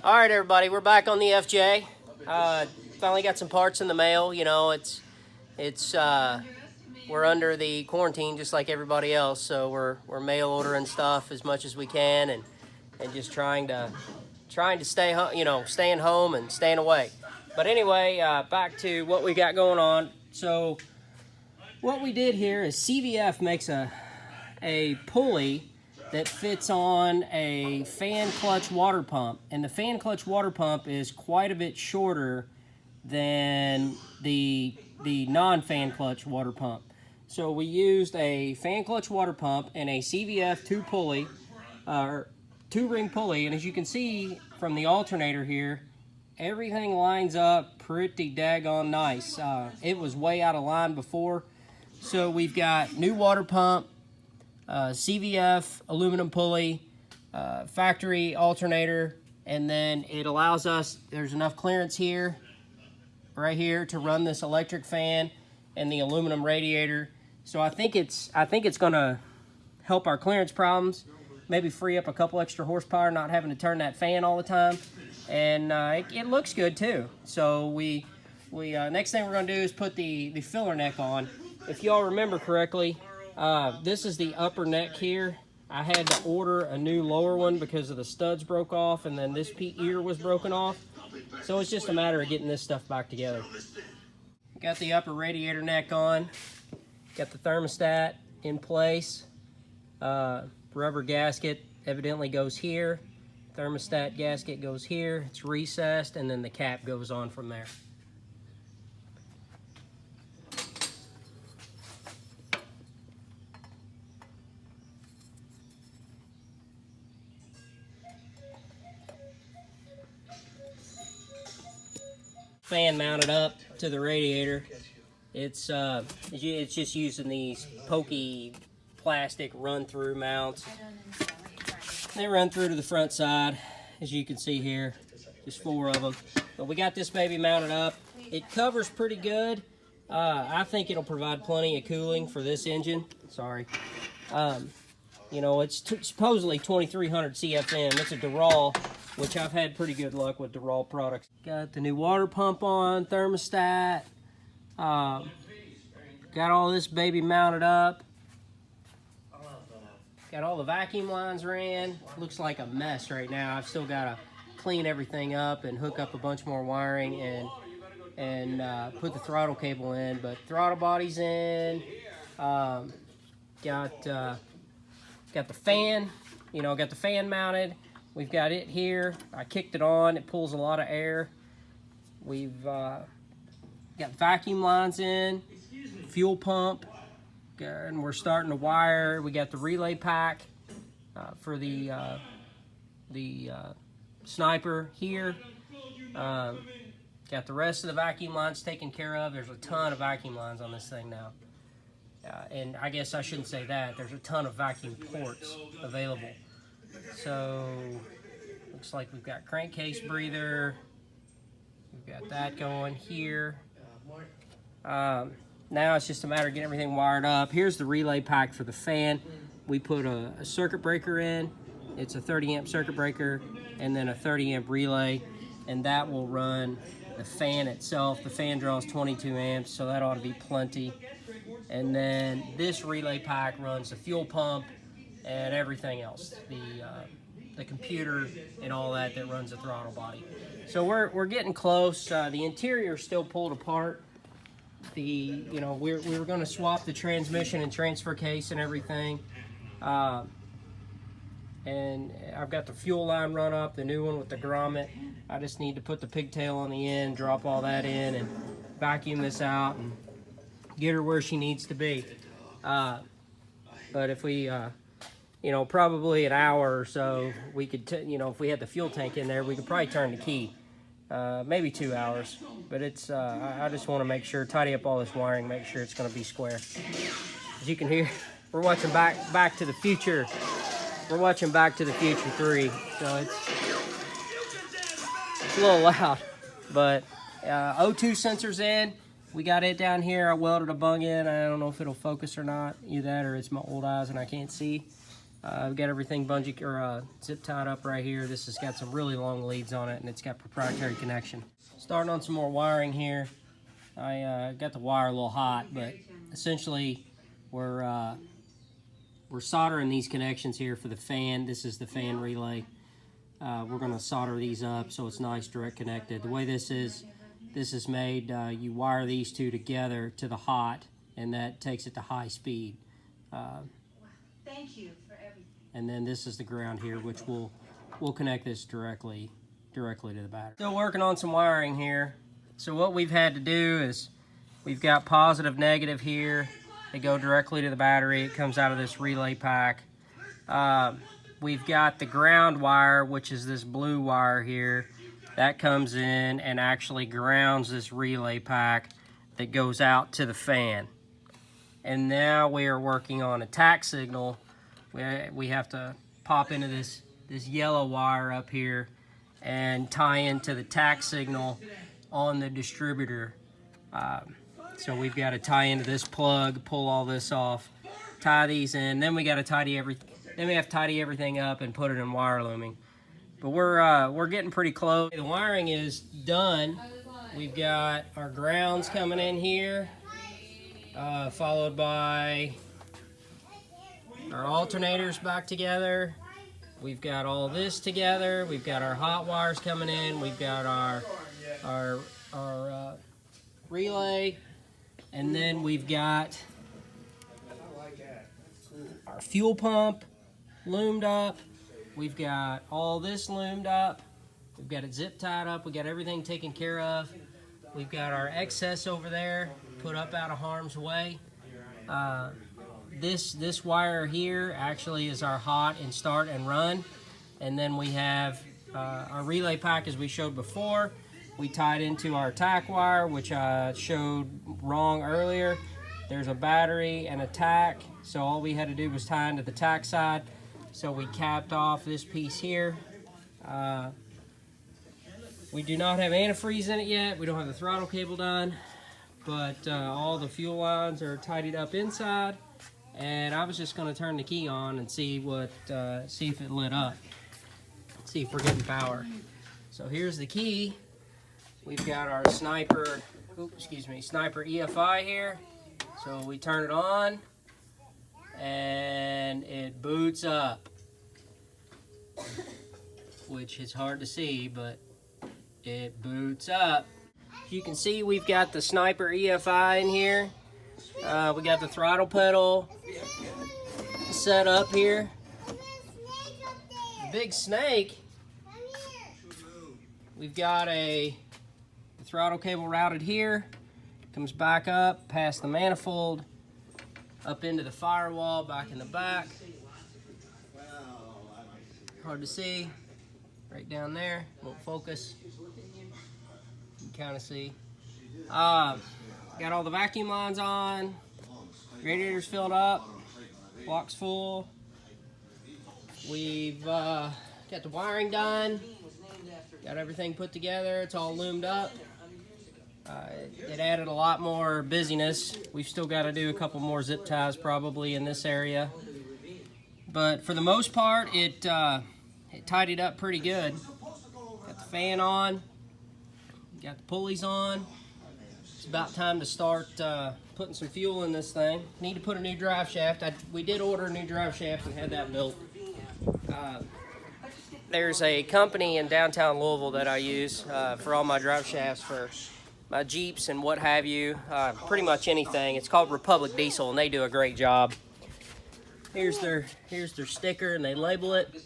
All right, everybody, we're back on the FJ. Finally got some parts in the mail. You know, we're under the quarantine just like everybody else, so we're mail ordering stuff as much as we can, and just trying to stay home, you know, staying home and staying away. But anyway, back to what we got going on. So what we did here is CVF makes a pulley that fits on a fan clutch water pump, and the fan clutch water pump is quite a bit shorter than the non-fan clutch water pump. So we used a fan clutch water pump and a CVF two-ring pulley, and as you can see from the alternator here, everything lines up pretty daggone nice. It was way out of line before, so we've got new water pump, CVF aluminum pulley, factory alternator, and then it allows us, there's enough clearance here, right here, to run this electric fan and the aluminum radiator. So I think it's gonna help our clearance problems, maybe free up a couple extra horsepower, not having to turn that fan all the time, and it looks good too. So we next thing we're gonna do is put the filler neck on. If y'all remember correctly, this is the upper neck here. I had to order a new lower one because of the studs broke off, and then this ear was broken off. So it's just a matter of getting this stuff back together. Got the upper radiator neck on. Got the thermostat in place. Rubber gasket evidently goes here. Thermostat gasket goes here. It's recessed, and then the cap goes on from there. Fan mounted up to the radiator. It's just using these pokey plastic run-through mounts. They run through to the front side, as you can see here. Just 4 of them. But we got this baby mounted up. It covers pretty good. I think it'll provide plenty of cooling for this engine. Sorry. You know, it's supposedly 2300 CFM. It's a Dural, which I've had pretty good luck with Dural products. Got the new water pump on, thermostat. Got all this baby mounted up. Got all the vacuum lines ran. Looks like a mess right now. I've still got to clean everything up and hook up a bunch more wiring and put the throttle cable in. But throttle body's in. Got the fan. You know, got the fan mounted. We've got it here. I kicked it on. It pulls a lot of air. We've got vacuum lines in, fuel pump, and we're starting to wire. We got the relay pack for the Sniper here. Got the rest of the vacuum lines taken care of. There's a ton of vacuum lines on this thing now. And I guess I shouldn't say that. There's a ton of vacuum ports available. So, looks like we've got crankcase breather. We've got that going here. Now it's just a matter of getting everything wired up. Here's the relay pack for the fan. We put a circuit breaker in. It's a 30 amp circuit breaker and then a 30 amp relay, and that will run the fan itself. The fan draws 22 amps, so that ought to be plenty. And then this relay pack runs the fuel pump and everything else, the computer and all that runs the throttle body. So we're getting close. The interior is still pulled apart. We were going to swap the transmission and transfer case and everything. And I've got the fuel line run up, the new one with the grommet. I just need to put the pigtail on the end, drop all that in, and vacuum this out and get her where she needs to be. But if we, probably an hour or so, we could, if we had the fuel tank in there, we could probably turn the key. Maybe 2 hours. But it's, I just want to make sure, tidy up all this wiring, make sure it's going to be square. As you can hear, we're watching Back to the Future. We're watching Back to the Future 3, so it's a little loud. But O2 sensor's in. We got it down here. I welded a bung in. I don't know if it'll focus or not. Either that or it's my old eyes and I can't see. I've got everything bungee or zip tied up right here. This has got some really long leads on it, and it's got proprietary connection. Starting on some more wiring here. I got the wire a little hot, but essentially we're soldering these connections here for the fan. This is the fan relay. We're going to solder these up so it's nice direct connected. The way this is made, you wire these two together to the hot, and that takes it to high speed. Thank you for everything. And then this is the ground here, which we'll connect this directly to the battery. Still working on some wiring here. So what we've had to do is we've got positive, negative here. They go directly to the battery. It comes out of this relay pack. We've got the ground wire, which is this blue wire here. That comes in and actually grounds this relay pack that goes out to the fan. And now we are working on a tack signal. We have to pop into this yellow wire up here and tie into the tack signal on the distributor. So we've got to tie into this plug, pull all this off, tie these in. Then we got to tidy everything. Then we have to tidy everything up and put it in wire looming. But we're getting pretty close. The wiring is done. We've got our grounds coming in here, followed by our alternators back together. We've got all this together. We've got our hot wires coming in. We've got our relay, and then we've got our fuel pump loomed up. We've got all this loomed up. We've got it zip tied up. We got everything taken care of. We've got our excess over there put up out of harm's way. This wire here actually is our hot and start and run. And then we have our relay pack, as we showed before. We tied into our tack wire, which I showed wrong earlier. There's a battery and a tack, so all we had to do was tie into the tack side. So we capped off this piece here. We do not have antifreeze in it yet. We don't have the throttle cable done, but all the fuel lines are tidied up inside. And I was just going to turn the key on and see if it lit up. See if we're getting power. So here's the key. We've got our Sniper EFI here. So we turn it on, and it boots up, which is hard to see, but it boots up. You can see we've got the Sniper EFI in here. We got the throttle pedal set up here. The big snake. We've got the throttle cable routed here. Comes back up past the manifold, up into the firewall, back in the back. Hard to see. Right down there. Won't focus. You can kind of see. Got all the vacuum lines on. Radiator's filled up. Block's full. We've got the wiring done. Got everything put together. It's all loomed up. It added a lot more busyness. We've still got to do a couple more zip ties probably in this area. But for the most part, it tidied up pretty good. Got the fan on. Got the pulleys on. It's about time to start putting some fuel in this thing. Need to put a new drive shaft. We did order a new drive shaft and had that built. There's a company in downtown Louisville that I use for all my drive shafts for my Jeeps and what have you. Pretty much anything. It's called Republic Diesel, and they do a great job. Here's their sticker, and they label it.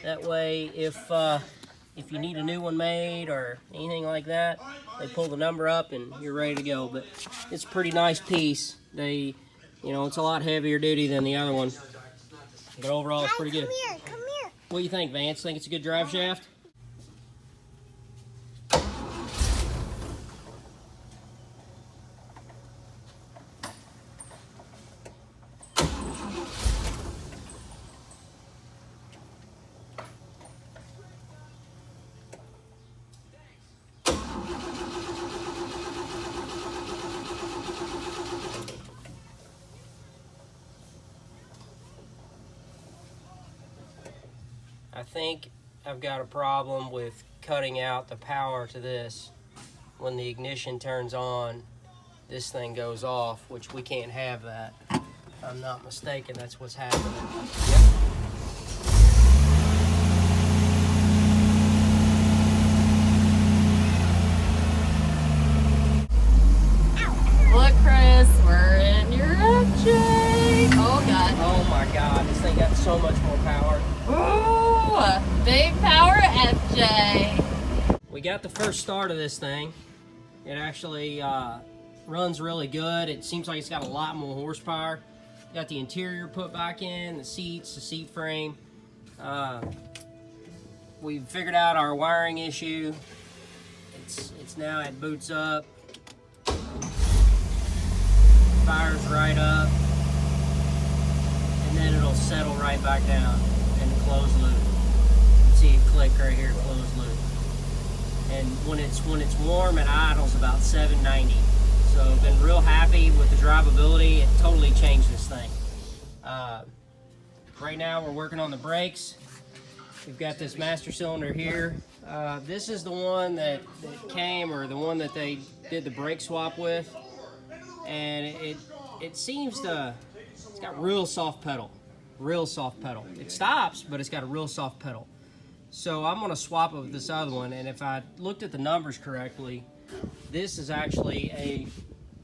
That way, if you need a new one made or anything like that, they pull the number up and you're ready to go. But it's a pretty nice piece. It's a lot heavier duty than the other one, but overall it's pretty good. Come here. What do you think, Vance? Think it's a good drive shaft? I think I've got a problem with cutting out the power to this. When the ignition turns on, this thing goes off, which we can't have that. If I'm not mistaken, that's what's happening. Yep. Look, Chris, we're in your FJ. Oh, God. Oh, my God. This thing got so much more power. Ooh, big power FJ. We got the first start of this thing. It actually runs really good. It seems like it's got a lot more horsepower. Got the interior put back in, the seats, the seat frame. We figured out our wiring issue. It's now, it boots up. Fires right up, and then it'll settle right back down and close loop. You see it click right here, close loop. And when it's warm, it idles about 790. So I've been real happy with the drivability. It totally changed this thing. Right now we're working on the brakes. We've got this master cylinder here. This is the one that came, or the one that they did the brake swap with. And it seems to, it's got real soft pedal. It stops, but it's got a real soft pedal. So I'm gonna swap it with this other one, and if I looked at the numbers correctly, this is actually a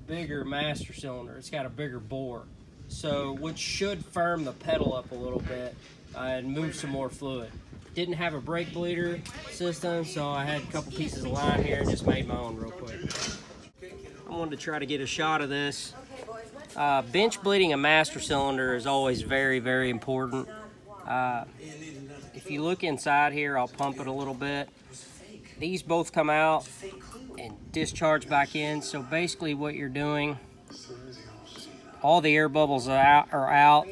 bigger master cylinder. It's got a bigger bore. So, which should firm the pedal up a little bit and move some more fluid. Didn't have a brake bleeder system, so I had a couple pieces of line here and just made my own real quick. I wanted to try to get a shot of this. Bench bleeding a master cylinder is always very, very important. If you look inside here, I'll pump it a little bit. These both come out and discharge back in. So basically what you're doing, all the air bubbles are out,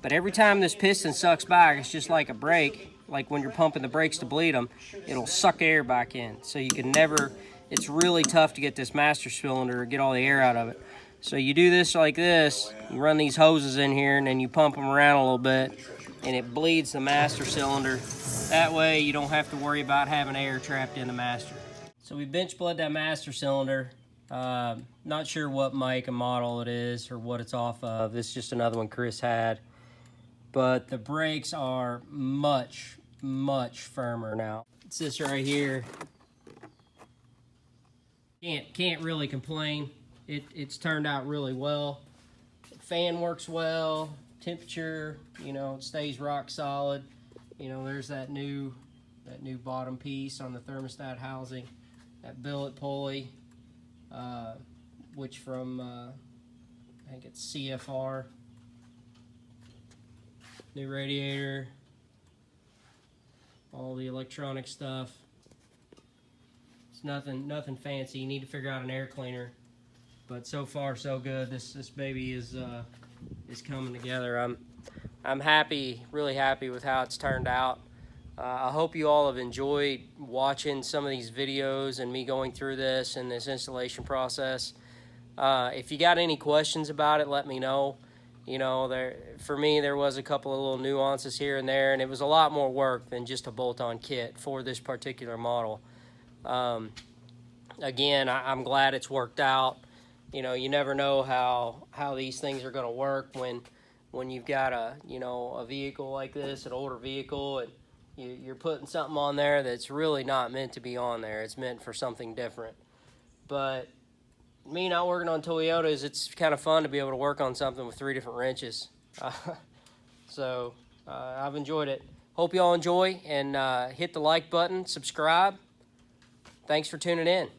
but every time this piston sucks back, it's just like a brake. Like when you're pumping the brakes to bleed them, it'll suck air back in. So you can never, it's really tough to get this master cylinder, get all the air out of it. So you do this like this, you run these hoses in here, and then you pump them around a little bit, and it bleeds the master cylinder. That way you don't have to worry about having air trapped in the master. So we bench bled that master cylinder. Not sure what make and model it is or what it's off of. This is just another one Chris had. But the brakes are much, much firmer now. It's this right here. Can't really complain. It's turned out really well. The fan works well. Temperature, you know, it stays rock solid. You know, there's that new bottom piece on the thermostat housing, that billet pulley, which from I think it's CFR. New radiator, all the electronic stuff. It's nothing fancy. You need to figure out an air cleaner, but so far so good. This baby is coming together. I'm happy, really happy with how it's turned out. I hope you all have enjoyed watching some of these videos and me going through this and this installation process. If you got any questions about it, let me know. You know, for me, there was a couple of little nuances here and there, and it was a lot more work than just a bolt-on kit for this particular model. Again, I'm glad it's worked out. You know, you never know how these things are going to work when you've got a vehicle like this, an older vehicle, and you're putting something on there that's really not meant to be on there. It's meant for something different. But me not working on Toyotas, it's kind of fun to be able to work on something with 3 different wrenches. So I've enjoyed it. Hope you all enjoy, and hit the like button, subscribe. Thanks for tuning in.